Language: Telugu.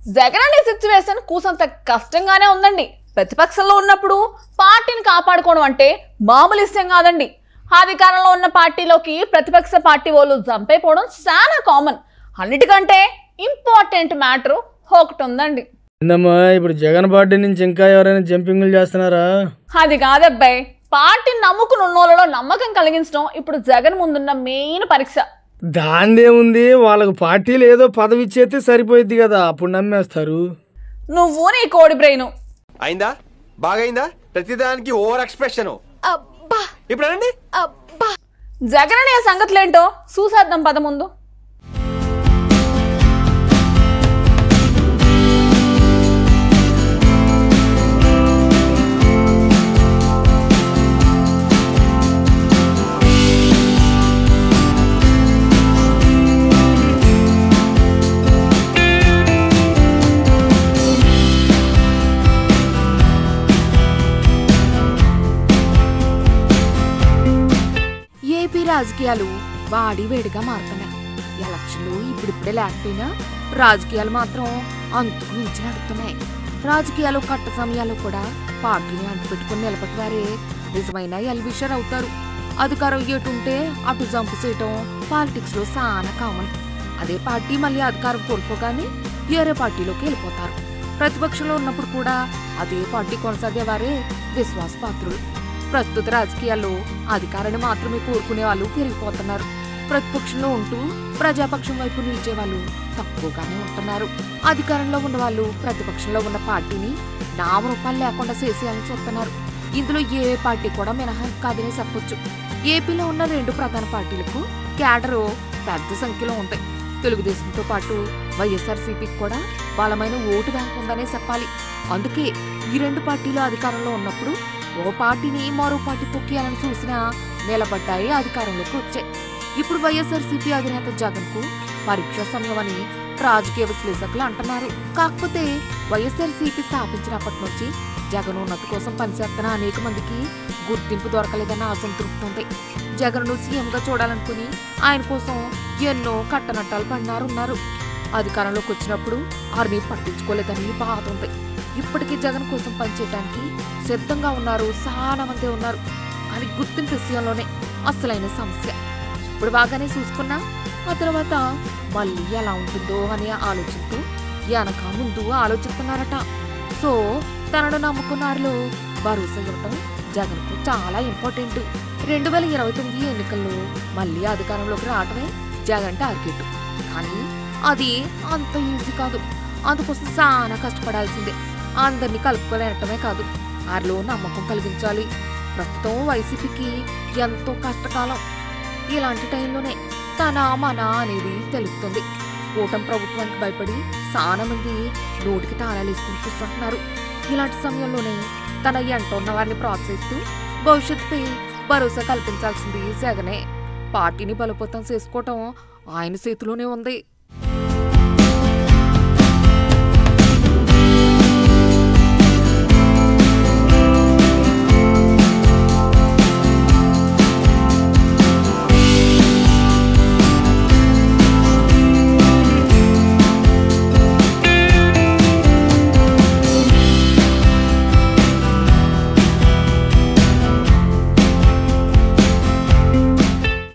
జగన్ అనే సిచ్యువేషన్ కూసంత కష్టంగానే ఉందండి. ప్రతిపక్షంలో ఉన్నప్పుడు పార్టీని కాపాడుకోవడం అంటే మామూలు విషయం కాదండి. అధికారంలో ఉన్న పార్టీలోకి ప్రతిపక్ష పార్టీ వాళ్ళు జంపైపోవడం చాలా కామన్. అన్నిటికంటే ఇంపార్టెంట్ మ్యాటర్ ఒకటి ఉందండి. ఇప్పుడు జగన్ పార్టీ నుంచి ఇంకా ఎవరైనా జంపింగ్లు చేస్తున్నారా? అది కాదబ్బాయి, పార్టీని నమ్ముకుని ఉన్నోళ్ళలో నమ్మకం కలిగించడం ఇప్పుడు జగన్ ముందున్న మెయిన్ పరీక్ష. దాందేముంది, వాళ్ళకు పార్టీలు ఏదో పదవి ఇచ్చేస్తే సరిపోయిద్ది కదా, అప్పుడు నమ్మేస్తారు. నువ్వు నీ కోడి బ్రెయిన్ అయిందా? బాగైందా? ప్రతిదానికి ఓవర్ ఎక్స్ప్రెషన్. ఇప్పుడు అనండి. జగన్ అనే సంగతులేంటో చూసేద్దాం పద ముందు. ఏపీ రాజకీయాలు వాడి వేడిగా మారుతున్నాయి. ఎలక్షన్లు ఇప్పుడిప్పుడే లేకపోయినా రాజకీయాలు మాత్రం అంతకు మించి నడుస్తున్నాయి. రాజకీయాలు కట్ట సమయాల్లో కూడా పార్టీని అంటుపెట్టుకుని నిలబెట్టవారే నిజమైన ఎల్విషర్ అవుతారు. అధికారం ఎటుంటే అటు జంపు చేయటం పాలిటిక్స్ లో చాలా కామన్. అదే పార్టీ మళ్ళీ అధికారం కోల్పోగానే వేరే పార్టీలోకి వెళ్ళిపోతారు. ప్రతిపక్షంలో ఉన్నప్పుడు కూడా అదే పార్టీ కొనసాగేవారే విశ్వాసపాత్రులు. ప్రస్తుత రాజకీయాల్లో అధికారాన్ని మాత్రమే కోరుకునే వాళ్ళు పెరిగిపోతున్నారు. ప్రతిపక్షంలో ఉంటూ ప్రజాపక్షం వైపు నిలిచే వాళ్ళు తక్కువగానే ఉంటున్నారు. అధికారంలో ఉన్న వాళ్ళు ప్రతిపక్షంలో ఉన్న పార్టీని నామరూపాలు లేకుండా చేసేయాలని చూస్తున్నారు. ఇందులో ఏ పార్టీ కూడా మినహాయింపు కాదని చెప్పొచ్చు. ఏపీలో ఉన్న 2 ప్రధాన పార్టీలకు క్యాడరు పెద్ద సంఖ్యలో ఉంటాయి. తెలుగుదేశంతో పాటు వైఎస్ఆర్సీపీకి కూడా బలమైన ఓటు బ్యాంక్ ఉందనే చెప్పాలి. అందుకే ఈ 2 పార్టీలు అధికారంలో ఉన్నప్పుడు ఓ పార్టీని మరో పార్టీ తొక్కేయాలని చూసినా నిలబడ్డాయి, అధికారంలోకి వచ్చాయి. ఇప్పుడు వైఎస్ఆర్సీపీ అధినేత జగన్ కు పరీక్ష సమయం అని రాజకీయ విశ్లేషకులు అంటున్నారు. కాకపోతే వైఎస్ఆర్సీపీ స్థాపించినప్పటి నుంచి జగన్ ఉన్నతి కోసం పనిచేస్తున్న అనేక మందికి గుర్తింపు దొరకలేదన్న అసంతృప్తి ఉంది. జగన్ ను సీఎంగా చూడాలనుకుని ఆయన కోసం ఎన్నో కట్టనట్టాలు పడినారున్నారు. అధికారంలోకి వచ్చినప్పుడు వారిని పట్టించుకోలేదని బాధ ఉంది. ఇప్పటికీ జగన్ కోసం పనిచేయడానికి సిద్ధంగా ఉన్నారు, చాలా మంది ఉన్నారు. కానీ గుర్తింపు విషయంలోనే అసలైన సమస్య. ఇప్పుడు బాగానే చూసుకున్నా ఆ తర్వాత మళ్ళీ ఎలా ఉంటుందో అనే ఆలోచనతో వెనక ముందు ఆలోచిస్తున్నారట. సో తనను నమ్ముకున్నారులో భరోసా ఇవ్వటం జగన్ కు చాలా ఇంపార్టెంట్. 2029 ఎన్నికల్లో మళ్ళీ అధికారంలోకి రావటమే జగన్ టార్గెట్. కానీ అది అంత ఈజీ కాదు. అందుకోసం చాలా కష్టపడాల్సిందే. అందరినీ కలుపుకోలేనటమే కాదు, వారిలో నమ్మకం కలిగించాలి. ప్రస్తుతం వైసీపీకి ఎంతో కష్టకాలం. ఇలాంటి టైంలోనే తన మన అనేది తెలుస్తుంది. కూటమి ప్రభుత్వానికి భయపడి చాలా మంది నోటికి తాళాలు వేసుకుని కూర్చుంటున్నారు. ఇలాంటి సమయంలోనే తన ఎంట ఉన్న వారిని ప్రోత్సహిస్తూ భవిష్యత్తుపై భరోసా కల్పించాల్సింది జగనే. పార్టీని బలోపేతం చేసుకోవటం ఆయన చేతిలోనే ఉంది.